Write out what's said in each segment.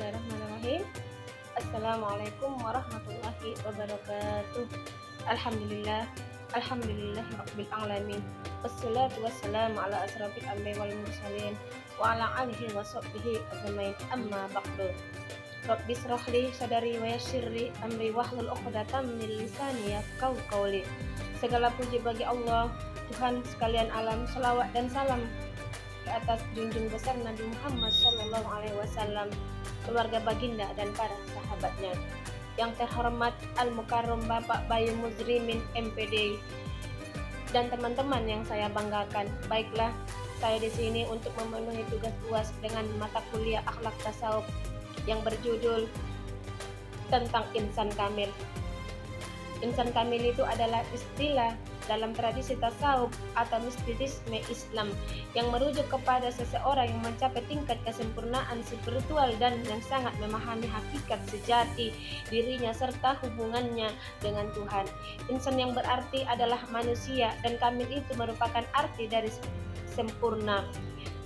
Bismillahirrahmanirrahim. Assalamualaikum warahmatullahi wabarakatuh. Alhamdulillah, Rabbil alamin. Wassalatu wassalamu ala asrafil anbiya'i wal mursalin wa ala alihi wa sahbihi ajmain. Amma ba'du. Rabbi shrah li sadri wa yassir li amri wahlul 'uqdatam min lisani yafqahu qawli. Segala puji bagi Allah, Tuhan sekalian alam. Selawat dan salam ke atas junjung besar Nabi Muhammad SAW, keluarga baginda dan para sahabatnya. Yang terhormat Al-Mukarram Bapak Bayu Muzrimin MPD dan teman-teman yang saya banggakan. Baiklah, saya di sini untuk memenuhi tugas UAS dengan mata kuliah akhlak tasawuf yang berjudul tentang insan kamil. Insan kamil itu adalah istilah dalam tradisi tasawuf atau mistisisme Islam yang merujuk kepada seseorang yang mencapai tingkat kesempurnaan spiritual dan yang sangat memahami hakikat sejati dirinya serta hubungannya dengan Tuhan. Insan yang berarti adalah manusia, dan kamil itu merupakan arti dari sempurna.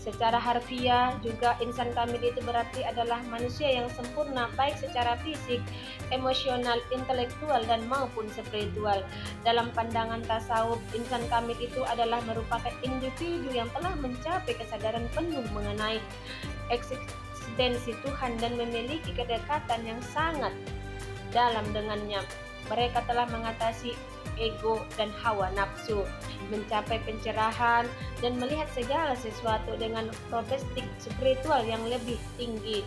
Secara harfiah juga insan kamil itu berarti adalah manusia yang sempurna baik secara fisik, emosional, intelektual, dan maupun spiritual. Dalam pandangan tasawuf, insan kamil itu adalah merupakan individu yang telah mencapai kesadaran penuh mengenai eksistensi Tuhan dan memiliki kedekatan yang sangat dalam dengannya. Mereka telah mengatasi ego dan hawa nafsu, mencapai pencerahan, dan melihat segala sesuatu dengan perspektif spiritual yang lebih tinggi.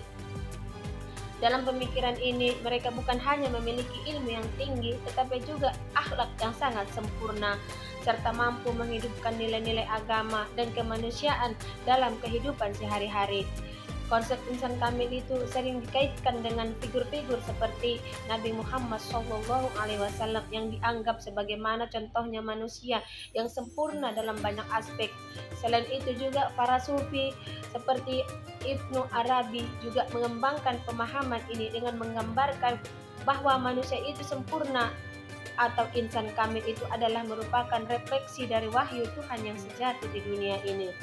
Dalam pemikiran ini, mereka bukan hanya memiliki ilmu yang tinggi, tetapi juga akhlak yang sangat sempurna, serta mampu menghidupkan nilai-nilai agama dan kemanusiaan dalam kehidupan sehari-hari. Konsep insan kamil itu sering dikaitkan dengan figur-figur seperti Nabi Muhammad SAW yang dianggap sebagaimana contohnya manusia yang sempurna dalam banyak aspek. Selain itu juga para sufi seperti Ibnu Arabi juga mengembangkan pemahaman ini dengan menggambarkan bahwa manusia itu sempurna atau insan kamil itu adalah merupakan refleksi dari wahyu Tuhan yang sejati di dunia ini.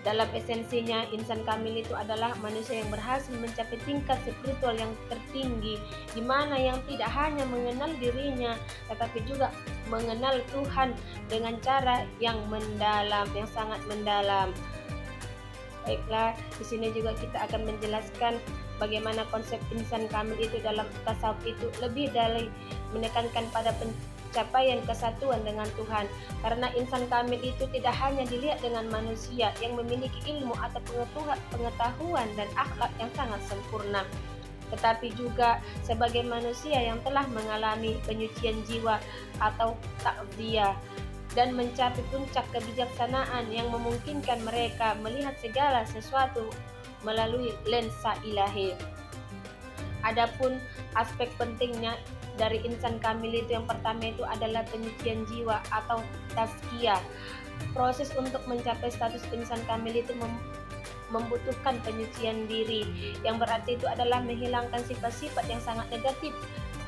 Dalam esensinya, insan kamil itu adalah manusia yang berhasil mencapai tingkat spiritual yang tertinggi, di mana yang tidak hanya mengenal dirinya, tetapi juga mengenal Tuhan dengan cara yang mendalam, yang sangat mendalam. Baiklah, di sini juga kita akan menjelaskan bagaimana konsep insan kamil itu dalam tasawuf itu lebih dari menekankan pada pencapaian kesatuan dengan Tuhan, karena insan kamil itu tidak hanya dilihat dengan manusia yang memiliki ilmu atau pengetahuan dan akhlak yang sangat sempurna, tetapi juga sebagai manusia yang telah mengalami penyucian jiwa atau takziyah dan mencapai puncak kebijaksanaan yang memungkinkan mereka melihat segala sesuatu melalui lensa ilahi. Adapun aspek pentingnya dari insan kamil itu, yang pertama itu adalah penyucian jiwa atau tazkiyah. Proses untuk mencapai status insan kamil itu membutuhkan penyucian diri, yang berarti itu adalah menghilangkan sifat-sifat yang sangat negatif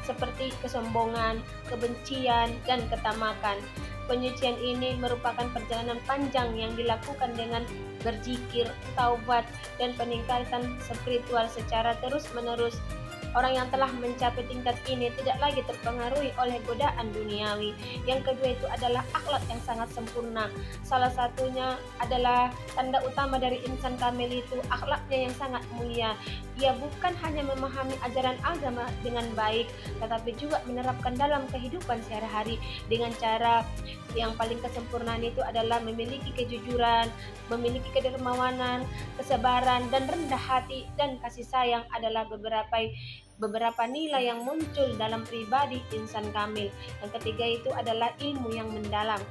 seperti kesombongan, kebencian, dan ketamakan. Penyucian ini merupakan perjalanan panjang yang dilakukan dengan berzikir, taubat, dan peningkatan spiritual secara terus-menerus. Orang yang telah mencapai tingkat ini tidak lagi terpengaruhi oleh godaan duniawi. Yang kedua itu adalah akhlak yang sangat sempurna. Salah satunya adalah tanda utama dari insan kamil itu akhlaknya yang sangat mulia. Ia bukan hanya memahami ajaran agama dengan baik, tetapi juga menerapkan dalam kehidupan sehari-hari dengan cara yang paling kesempurnaan itu adalah memiliki kejujuran, memiliki kedermawanan, kesabaran, dan rendah hati dan kasih sayang adalah beberapa nilai yang muncul dalam pribadi insan kamil. Yang ketiga itu adalah ilmu yang mendalam.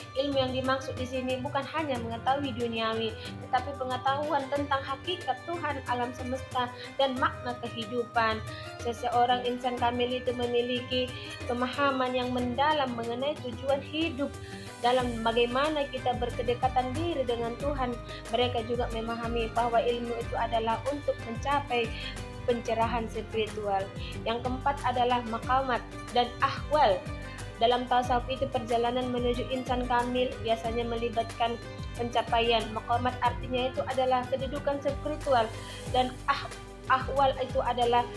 Ilmu yang dimaksud di sini bukan hanya mengetahui duniawi, tetapi pengetahuan tentang hakikat Tuhan, alam semesta, dan makna kehidupan. Seseorang insan kamil itu memiliki pemahaman yang mendalam mengenai tujuan hidup. Dalam bagaimana kita berkedekatan diri dengan Tuhan, mereka juga memahami bahwa ilmu itu adalah untuk mencapai pencerahan spiritual. Yang keempat adalah maqamat dan ahwal. Dalam tasawuf itu perjalanan menuju insan kamil biasanya melibatkan pencapaian. Maqamat artinya itu adalah kedudukan spiritual dan ahwal itu adalah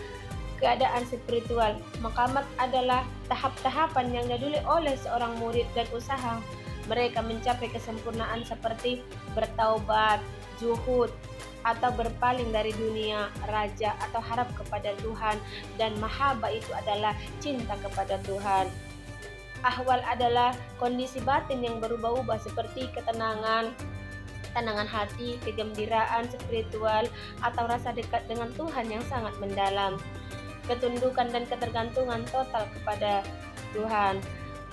keadaan spiritual. Maqamat adalah tahap-tahapan yang dilalui oleh seorang murid dan usaha mereka mencapai kesempurnaan seperti bertaubat, zuhud, atau berpaling dari dunia, raja atau harap kepada Tuhan, dan mahabbah itu adalah cinta kepada Tuhan. Ahwal adalah kondisi batin yang berubah-ubah seperti ketenangan hati, kegembiraan spiritual, atau rasa dekat dengan Tuhan yang sangat mendalam. Ketundukan dan ketergantungan total kepada Tuhan.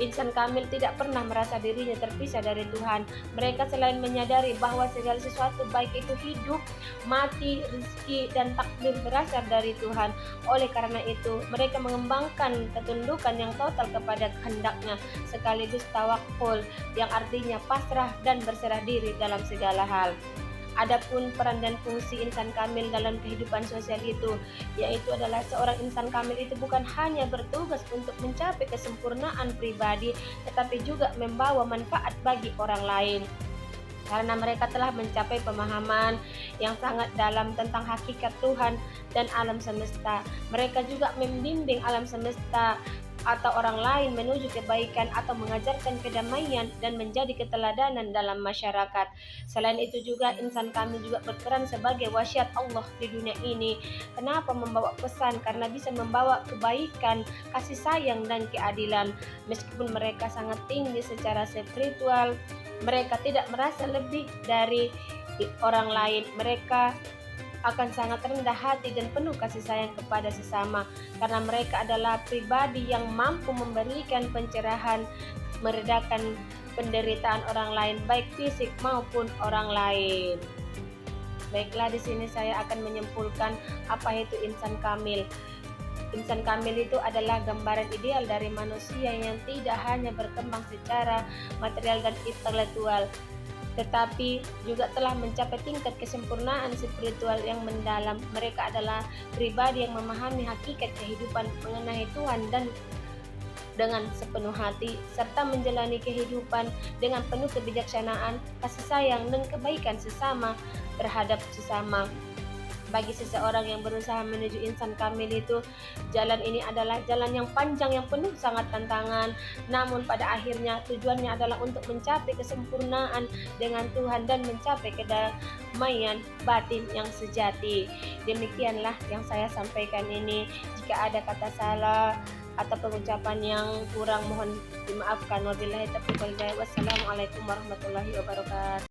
Insan kamil tidak pernah merasa dirinya terpisah dari Tuhan. Mereka selain menyadari bahwa segala sesuatu baik itu hidup, mati, rezeki, dan takdir berasal dari Tuhan. Oleh karena itu, mereka mengembangkan ketundukan yang total kepada kehendak-Nya, sekaligus tawakul yang artinya pasrah dan berserah diri dalam segala hal. Adapun peran dan fungsi insan kamil dalam kehidupan sosial itu, yaitu adalah seorang insan kamil itu bukan hanya bertugas untuk mencapai kesempurnaan pribadi, tetapi juga membawa manfaat bagi orang lain. Karena mereka telah mencapai pemahaman yang sangat dalam tentang hakikat Tuhan dan alam semesta. Mereka juga membimbing alam semesta atau orang lain menuju kebaikan atau mengajarkan kedamaian dan menjadi keteladanan dalam masyarakat. Selain itu juga insan kamil juga berperan sebagai wasiat Allah di dunia ini. Kenapa membawa pesan? Karena bisa membawa kebaikan, kasih sayang, dan keadilan. Meskipun mereka sangat tinggi secara spiritual, mereka tidak merasa lebih dari orang lain. Mereka akan sangat rendah hati dan penuh kasih sayang kepada sesama, karena mereka adalah pribadi yang mampu memberikan pencerahan, meredakan penderitaan orang lain, baik fisik maupun orang lain. Baiklah, di sini saya akan menyimpulkan apa itu insan kamil. Insan kamil itu adalah gambaran ideal dari manusia yang tidak hanya berkembang secara material dan intelektual, tetapi juga telah mencapai tingkat kesempurnaan spiritual yang mendalam. Mereka adalah pribadi yang memahami hakikat kehidupan mengenai Tuhan dan dengan sepenuh hati, serta menjalani kehidupan dengan penuh kebijaksanaan, kasih sayang, dan kebaikan sesama terhadap sesama. Bagi seseorang yang berusaha menuju insan kamil itu, jalan ini adalah jalan yang panjang yang penuh sangat tantangan, namun pada akhirnya tujuannya adalah untuk mencapai kesempurnaan dengan Tuhan dan mencapai kedamaian batin yang sejati. Demikianlah yang saya sampaikan ini. Jika ada kata salah atau pengucapan yang kurang, mohon dimaafkan. Wabillahi taufiq wal hidayah. Wassalamualaikum warahmatullahi wabarakatuh.